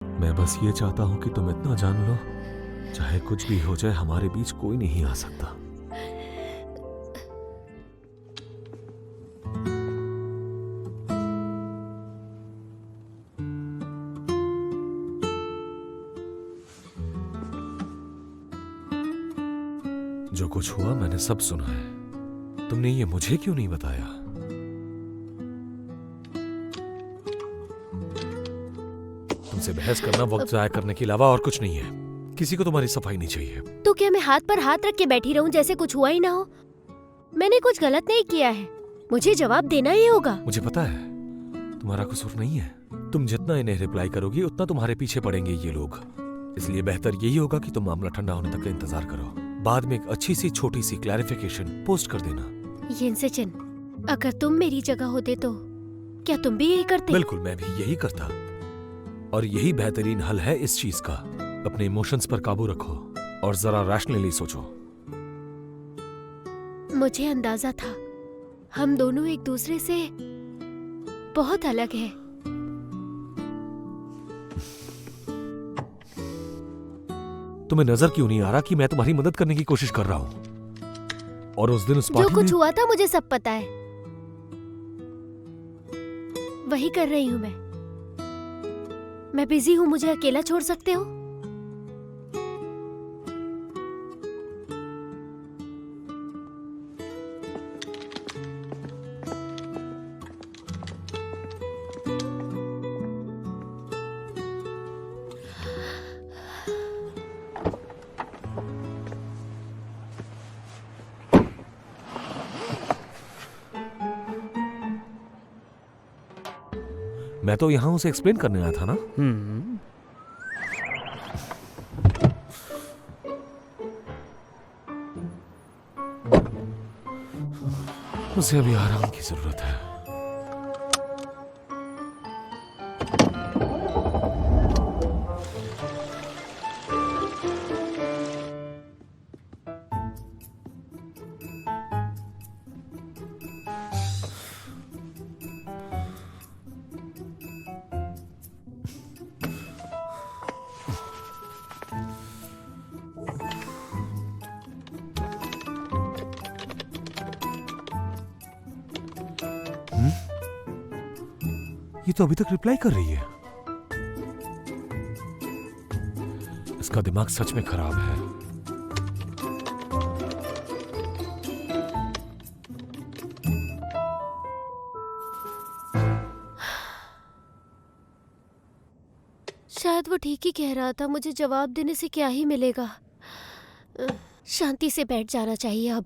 मैं बस ये चाहता हूँ कि तुम इतना जान लो, चाहे कुछ भी हो जाए हमारे बीच कोई नहीं आ सकता। जो कुछ हुआ मैंने सब सुना है। तुमने ये मुझे क्यों नहीं बताया? तुमसे बहस करना वक्त जाया करने के अलावा और कुछ नहीं है। किसी को तुम्हारी सफाई नहीं चाहिए। तो क्या मैं हाथ पर हाथ रख के बैठी रहूं जैसे कुछ हुआ ही ना हो? मैंने कुछ गलत नहीं किया है, मुझे जवाब देना ही होगा। मुझे पता है तुम्हारा कसूर नहीं है। तुम जितना इन्हें रिप्लाई करोगी उतना तुम्हारे पीछे पड़ेंगे ये लोग। इसलिए बेहतर यही होगा कि तुम मामला ठंडा होने तक का इंतजार करो। बाद में एक अच्छी सी छोटी सी क्लैरिफिकेशन पोस्ट कर देना। यिनसेचिन, अगर तुम मेरी जगह होते तो क्या तुम भी यही करते? बिल्कुल, मैं भी यही करता। और यही बेहतरीन हल है इस चीज का। अपने इमोशंस पर काबू रखो और जरा रैशनली सोचो। मुझे अंदाजा था हम दोनों एक दूसरे से बहुत अलग हैं। तुम्हें नजर क्यों नहीं आ रहा कि मैं तुम्हारी मदद करने की कोशिश कर रहा हूँ? और उस दिन उस जो पार्टी कुछ में हुआ था मुझे सब पता है, वही कर रही हूँ मैं बिजी हूँ, मुझे अकेला छोड़ सकते हो? मैं तो यहाँ उसे एक्सप्लेन करने आया था ना। उसे अभी आराम की जरूरत है। ये तो अभी तक रिप्लाई कर रही है। इसका दिमाग सच में खराब है। शायद वो ठीक ही कह रहा था, मुझे जवाब देने से क्या ही मिलेगा। शांति से बैठ जाना चाहिए अब।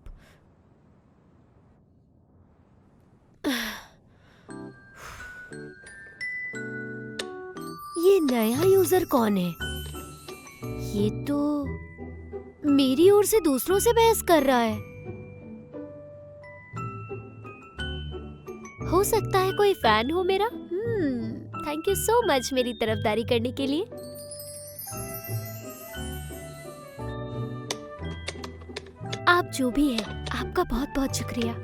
ये नया यूजर कौन है? ये तो मेरी ओर से दूसरों से बहस कर रहा है। हो सकता है कोई फैन हो मेरा। थैंक यू सो मच मेरी तरफदारी करने के लिए। आप जो भी हैं, आपका बहुत बहुत शुक्रिया।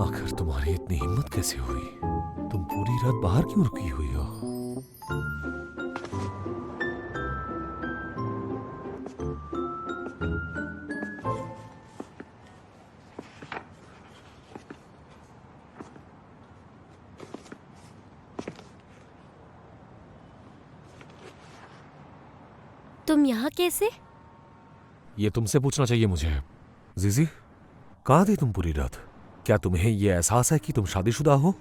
आखिर तुम्हारी इतनी हिम्मत कैसे हुई? तुम पूरी रात बाहर क्यों रुकी हुई हो? तुम यहाँ कैसे? ये तुमसे पूछना चाहिए मुझे। जीजी, कहाँ थी तुम पूरी रात? क्या तुम्हें ये एहसास है कि तुम शादीशुदा हो?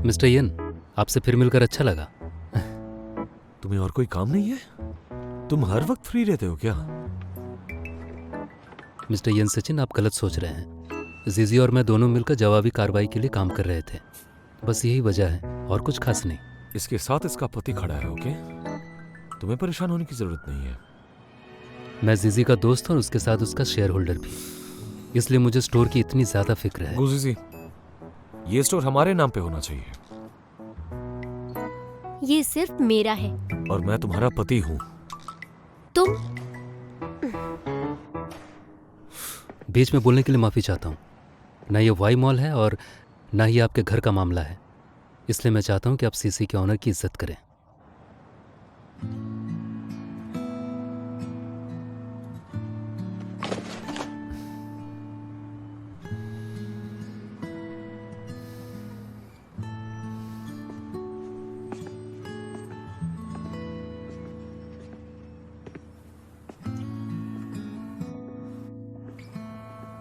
मिस्टर यन, आपसे फिर मिलकर अच्छा लगा। तुम्हें और कोई काम नहीं है? तुम हर वक्त फ्री रहते हो क्या? मिस्टर यन सचिन, आप गलत सोच रहे हैं। जीजी और मैं दोनों मिलकर जवाबी कार्रवाई के लिए काम कर रहे थे, बस यही वजह है और कुछ खास नहीं। इसके साथ इसका पति खड़ा है, ओके? तुम्हें परेशान होने की जरूरत नहीं है। मैं जीजी का दोस्त हूं और उसके साथ उसका शेयर होल्डर भी, इसलिए मुझे स्टोर की इतनी ज्यादा फिक्र है। गुजीजी, ये स्टोर हमारे नाम पे होना चाहिए ये सिर्फ मेरा है। और मैं तुम्हारा पति हूँ। तुम बीच में बोलने के लिए माफी चाहता हूँ। ना ये वाई मॉल है और ना ही आपके घर का मामला है, इसलिए मैं चाहता हूँ कि आप सीसी के ऑनर की इज्जत करें।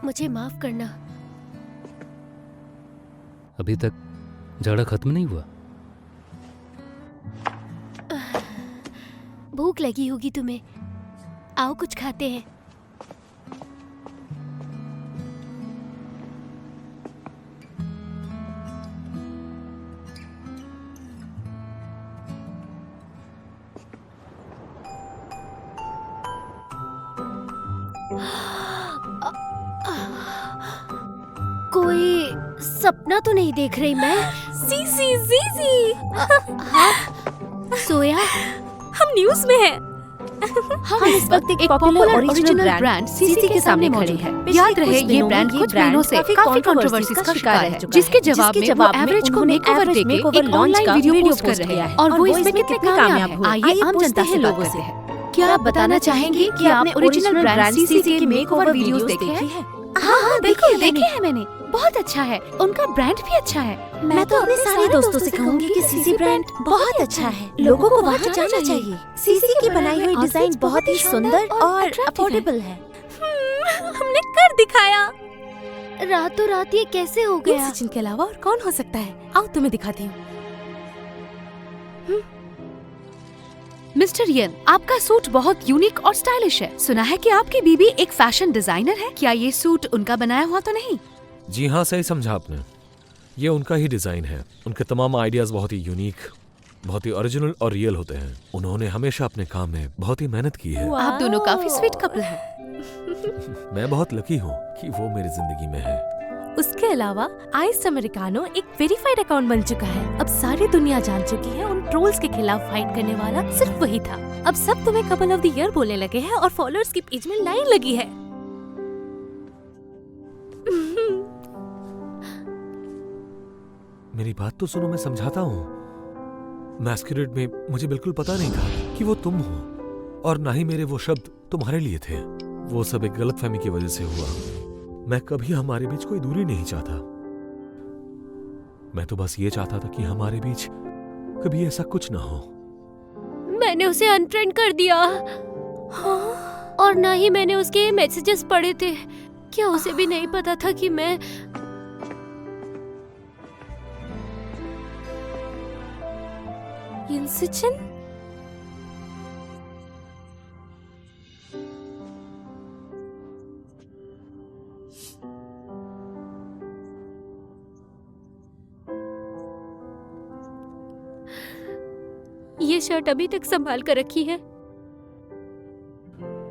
मुझे माफ करना। अभी तक झगड़ा खत्म नहीं हुआ? भूख लगी होगी तुम्हें, आओ कुछ खाते हैं। कोई सपना तो नहीं देख रही मैं? सीसी जीजी, सोया, हम न्यूज़ में हैं। हम इस वक्त एक पॉपुलर ओरिजिनल ब्रांड सीसी के सामने खड़े हैं। याद रहे ये ब्रांड कुछ महीनों से काफी कंट्रोवर्सीज का शिकार है, जिसके जवाब में वो एवरेज को मेकओवर देके एक ऑनलाइन वीडियो पोस्ट कर रहे हैं और वो इसमें कितने कामयाब हैं। आइए आम जनता से लोगों से है। क्या आप बताना चाहेंगे कि आपने ओरिजिनल ब्रांड सीसी के मेकओवर वीडियोस देखे हैं? हाँ, देखे हैं मैंने। बहुत अच्छा है, उनका ब्रांड भी अच्छा है। मैं तो अपने सारे दोस्तों से कहूंगी कि सीसी ब्रांड बहुत अच्छा है, लोगों को वहाँ जाना चाहिए। सीसी की बनाई हुई डिजाइन बहुत ही सुंदर और अफोर्डेबल है। हमने कर दिखाया। रातों रात ये कैसे हो गया? सचिन के अलावा और कौन हो सकता है? आओ तुम्हें दिखाती हूँ। मिस्टर यन, आपका सूट बहुत यूनिक और स्टाइलिश है। सुना है कि आपकी बीबी एक फैशन डिजाइनर है। क्या ये सूट उनका बनाया हुआ तो नहीं? जी हाँ, सही समझा आपने। ये उनका ही डिजाइन है। उनके तमाम आइडियाज बहुत ही यूनिक, बहुत ही ओरिजिनल और रियल होते हैं। उन्होंने हमेशा अपने काम में बहुत ही मेहनत की है। आप दोनों काफी स्वीट कपल हैं। मैं बहुत लकी हूँ कि वो मेरी जिंदगी में है। उसके अलावा आइस अमेरिकानो एक वेरीफाइड अकाउंट बन चुका है। अब सारी दुनिया जान चुकी है उन ट्रोल्स के खिलाफ फाइट करने वाला सिर्फ वही था। अब सब तुम्हें कपल ऑफ द ईयर बोलने लगे हैं और फॉलोअर्स की पेज में लाइन लगी है। मेरी बात तो सुनो, मैं समझाता हूँ। मैस्कुरेड में मुझे बिल्कुल पता नहीं था कि वो तुम हो, और ना ही मेरे वो शब्द तुम्हारे लिए थे। वो सब एक गलतफहमी की वजह से हुआ। मैं कभी हमारे बीच कोई दूरी नहीं चाहता। मैं तो बस ये चाहता था कि हमारे बीच कभी ऐसा कुछ ना हो। मैंने उसे अनफ्रेंड कर दिया। हाँ? और ना ही मैंने उसके मैसेजेस पढ़े थे। क्या उसे भी नहीं पता था कि मैं सचिन? ये शर्ट अभी तक संभाल कर रखी है।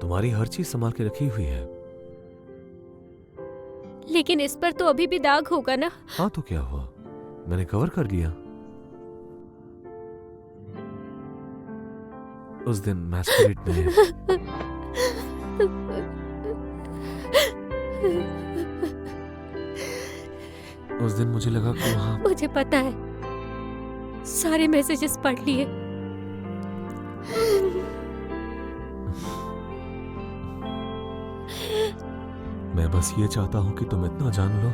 तुम्हारी हर चीज संभाल के रखी हुई है। लेकिन इस पर तो अभी भी दाग होगा ना? हाँ, तो क्या हुआ, मैंने कवर कर लिया। उस दिन मैस्कुरेड में उस दिन मुझे लगा कि वहाँ मुझे पता है, सारे मैसेजेस पढ़ लिए। मैं बस ये चाहता हूँ कि तुम इतना जान लो,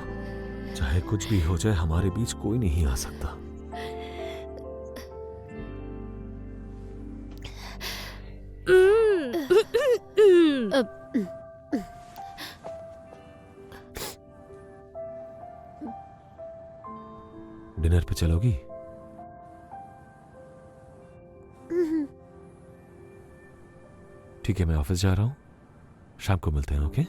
चाहे कुछ भी हो जाए हमारे बीच कोई नहीं आ सकता। डिनर पे चलोगी? ठीक है, मैं ऑफिस जा रहा हूँ, शाम को मिलते हैं, ओके?